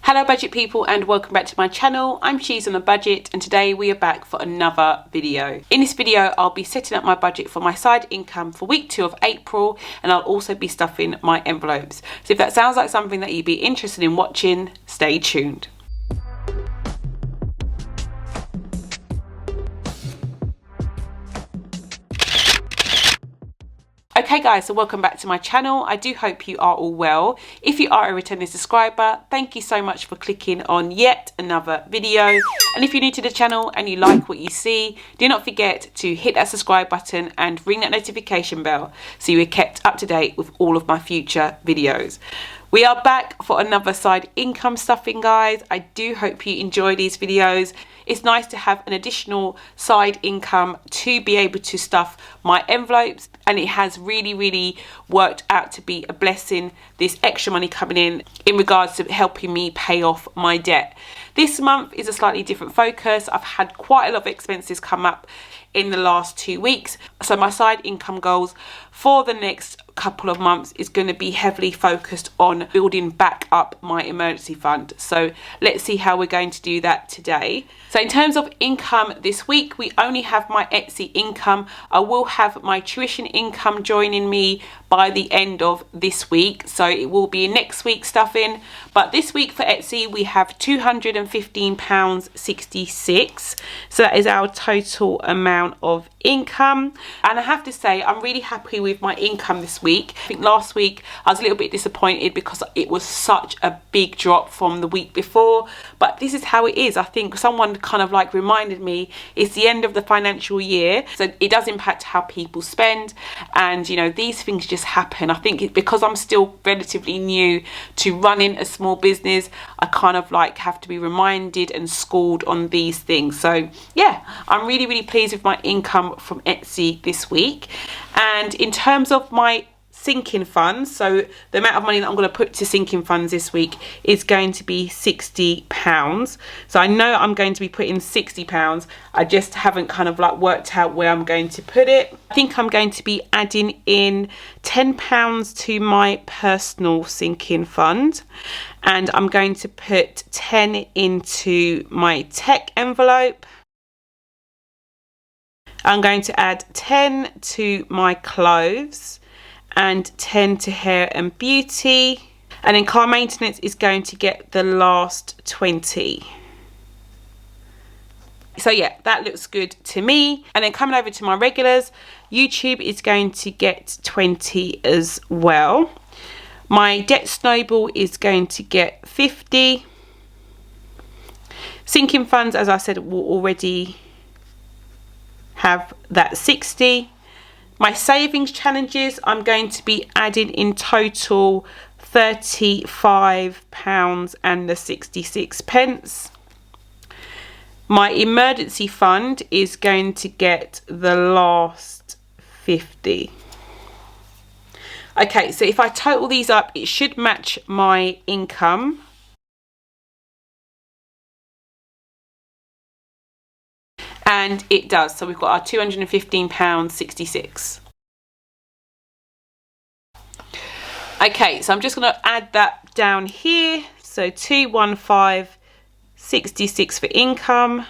Hello budget people and welcome back to my channel. I'm She's on a Budget and today we are back for another video. In this video I'll be setting up my budget for my side income for week 2 of April, and I'll also be stuffing my envelopes. So if that sounds like something that you'd be interested in watching, stay tuned. Okay guys, so welcome back to my channel. I do hope you are all well. If you are a returning subscriber, thank you so much for clicking on yet another video. And if you're new to the channel and you like what you see, do not forget to hit that subscribe button and ring that notification bell so you are kept up to date with all of my future videos. We are back for another side income stuffing, guys. I do hope you enjoy these videos. It's nice to have an additional side income to be able to stuff my envelopes, and it has really worked out to be a blessing, this extra money coming in regards to helping me pay off my debt. This month is a slightly different focus. I've had quite a lot of expenses come up in the last 2 weeks, so my side income goals for the next couple of months is going to be heavily focused on building back up my emergency fund. So let's see how we're going to do that today. So in terms of income this week, we only have my Etsy income. I will have my tuition income joining me by the end of this week, so it will be next week's stuffing. But this week for Etsy we have £215.66, so that is our total amount of income. And I have to say I'm really happy with my income this week. I think last week I was a little bit disappointed because it was such a big drop from the week before, but this is how it is. I think someone kind of like reminded me it's the end of the financial year, so it does impact how people spend, and you know, these things just happen. I think it's because I'm still relatively new to running a small business, I kind of like have to be reminded and schooled on these things. So yeah, I'm really pleased with my income from Etsy this week. And in terms of my sinking funds, so the amount of money that I'm going to put to sinking funds this week is going to be £60. So I know I'm going to be putting £60. I just haven't kind of like worked out where I'm going to put it. I think I'm going to be adding in £10 to my personal sinking fund, and I'm going to put 10 into my tech envelope. I'm going to add 10 to my clothes and 10 to hair and beauty, and then car maintenance is going to get the last 20. So yeah, that looks good to me. And then coming over to my regulars, YouTube is going to get 20 as well. My debt snowball is going to get 50. Sinking funds, as I said, will already have that 60. My savings challenges, I'm going to be adding in total £35 and the 66 pence. My emergency fund is going to get the last 50. Okay, so if I total these up, it should match my income. And it does. So we've got our £215.66. Okay, so I'm just going to add that down here. So 215.66 for income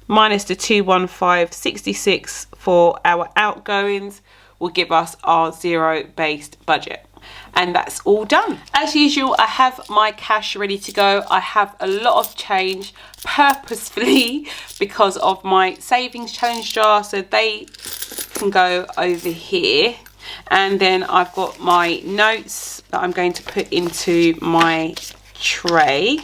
minus the 215.66 for our outgoings will give us our zero-based budget. And that's all done. As usual, I have my cash ready to go. I have a lot of change purposefully because of my savings challenge jar, so they can go over here. And then I've got my notes that I'm going to put into my tray.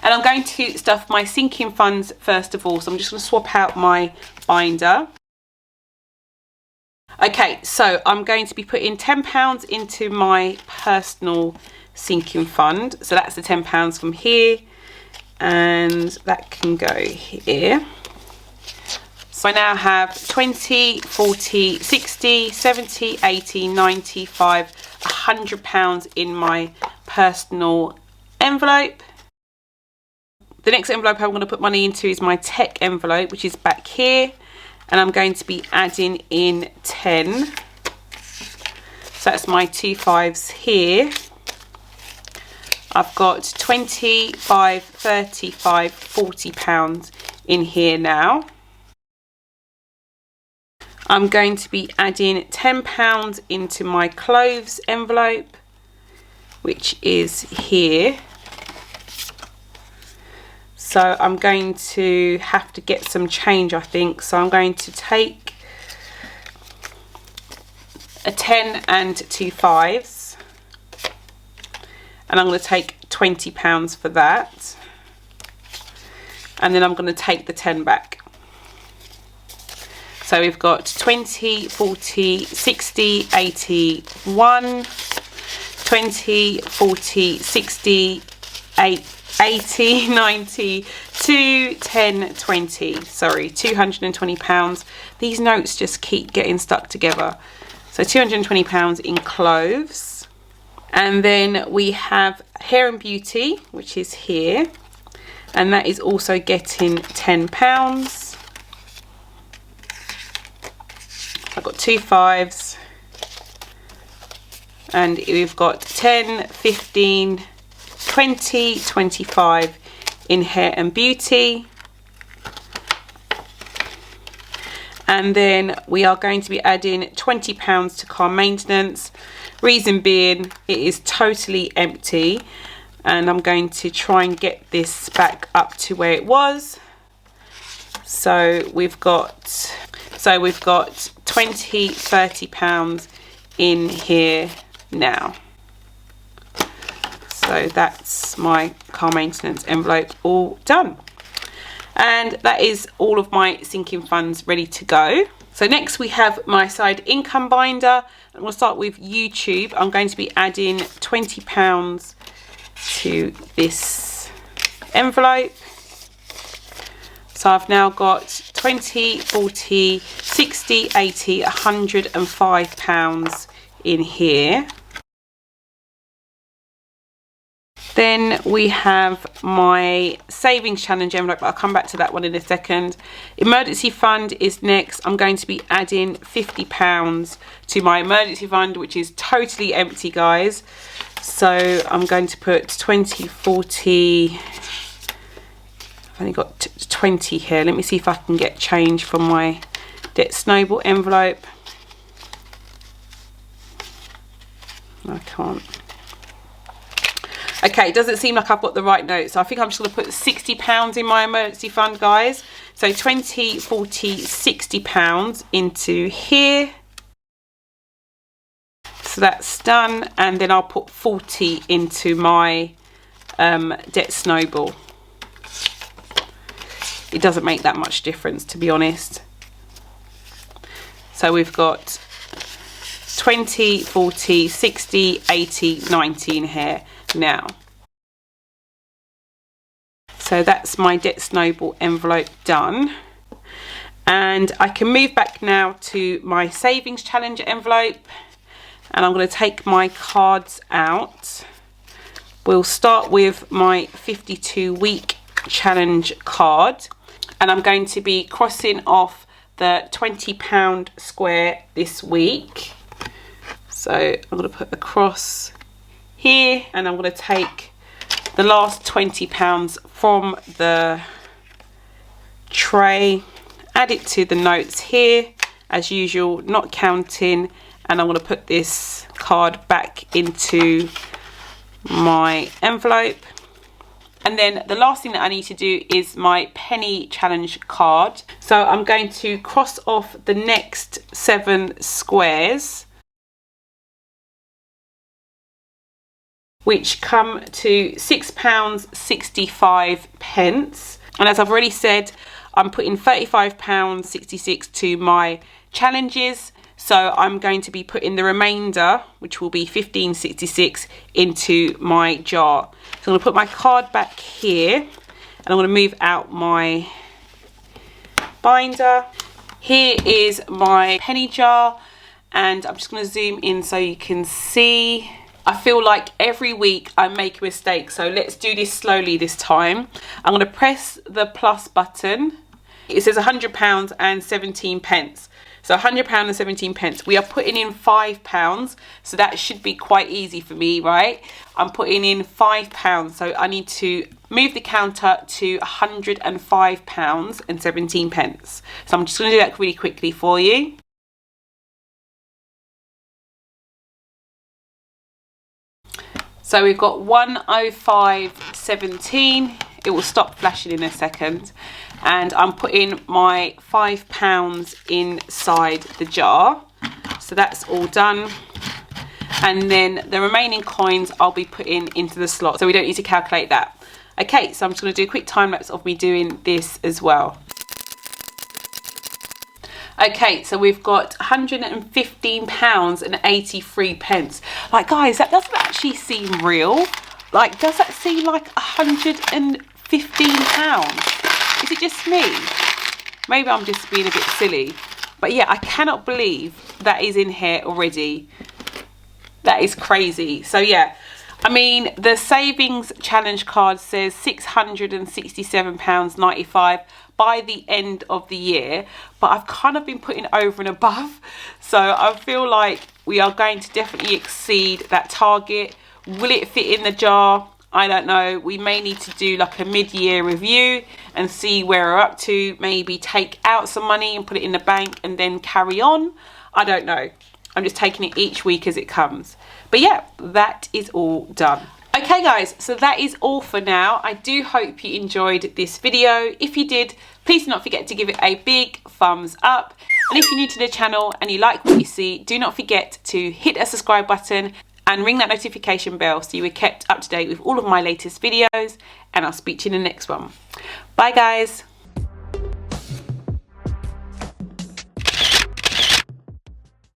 And I'm going to stuff my sinking funds first of all, so I'm just going to swap out my binder. Okay, so I'm going to be putting £10 into my personal sinking fund. So that's the £10 from here, and that can go here. So I now have 20, 40, 60, 70, 80, 95, £100 in my personal envelope. The next envelope I'm going to put money into is my tech envelope, which is back here. And I'm going to be adding in 10. So that's my 2 5s here. I've got 25, 35, 40 pounds in here now. I'm going to be adding £10 into my clothes envelope, which is here. So I'm going to have to get some change, I think. So I'm going to take a 10 and 2 5s, and I'm going to take £20 for that, and then I'm going to take the 10 back. So we've got 20, 40, 60, 80, 1, 20, 40, 60, 80, 90, 2, 10, 20. Sorry, £220. These notes just keep getting stuck together. So £220 in clothes. And then we have hair and beauty, which is here. And that is also getting £10. I've got 2 5s, and we've got 10, 15, 20, 25 in hair and beauty. And then we are going to be adding £20 to car maintenance. Reason being, it is totally empty, and I'm going to try and get this back up to where it was. So we've got 20, 30 pounds in here now. So that's my car maintenance envelope all done. And that is all of my sinking funds ready to go. So next we have my side income binder. And we'll start with YouTube. I'm going to be adding £20 to this envelope. So I've now got 20, 40, 60, 80, 105 pounds in here. Then we have my savings challenge envelope. I'll come back to that one in a second. Emergency fund is next. I'm going to be adding £50 to my emergency fund, which is totally empty, guys. So I'm going to put 20, 40... I've only got 20 here. Let me see if I can get change from my debt snowball envelope. I can't. Okay, it doesn't seem like I've got the right note, so I think I'm just going to put £60 in my emergency fund, guys. So 20, 40, £60 into here. So that's done, and then I'll put 40 into my debt snowball. It doesn't make that much difference, to be honest. So we've got 20, 40, 60, 80, 90 in here now. So that's my debt snowball envelope done. And I can move back now to my savings challenge envelope. And I'm going to take my cards out. We'll start with my 52-week challenge card. And I'm going to be crossing off the £20 square this week. So I'm going to put a cross here, and I'm going to take the last £20 from the tray, add it to the notes here as usual, not counting, and I'm going to put this card back into my envelope. And then the last thing that I need to do is my penny challenge card. So I'm going to cross off the next 7 squares, which come to £6.65. And as I've already said, I'm putting £35.66 to my challenges. So I'm going to be putting the remainder, which will be £15.66, into my jar. So I'm going to put my card back here, and I'm going to move out my binder. Here is my penny jar, and I'm just going to zoom in so you can see. I feel like every week I make a mistake, so let's do this slowly this time. I'm going to press the plus button. It says £100 and 17 pence. So £100 and 17 pence. We are putting in £5, so that should be quite easy for me, right? I'm putting in £5, so I need to move the counter to £105 and 17 pence. So I'm just going to do that really quickly for you. So we've got 105.17. It will stop flashing in a second. And I'm putting my £5 inside the jar. So that's all done. And then the remaining coins I'll be putting into the slot. So we don't need to calculate that. Okay, so I'm just going to do a quick time lapse of me doing this as well. Okay, so we've got £115 and 83 pence. Like, guys, that doesn't actually seem real. Like, does that seem like £115? Is it just me? Maybe I'm just being a bit silly. But yeah, I cannot believe that is in here already. That is crazy. So yeah, I mean, the savings challenge card says £667.95 by the end of the year, but I've kind of been putting over and above, so I feel like we are going to definitely exceed that target. Will it fit in the jar? I don't know. We may need to do like a mid-year review and see where we're up to, maybe take out some money and put it in the bank and then carry on. I don't know. I'm just taking it each week as it comes. But yeah, that is all done. Okay guys, so that is all for now. I do hope you enjoyed this video. If you did, please do not forget to give it a big thumbs up. And if you're new to the channel and you like what you see, do not forget to hit that subscribe button and ring that notification bell so you are kept up to date with all of my latest videos. And I'll speak to you in the next one. Bye guys.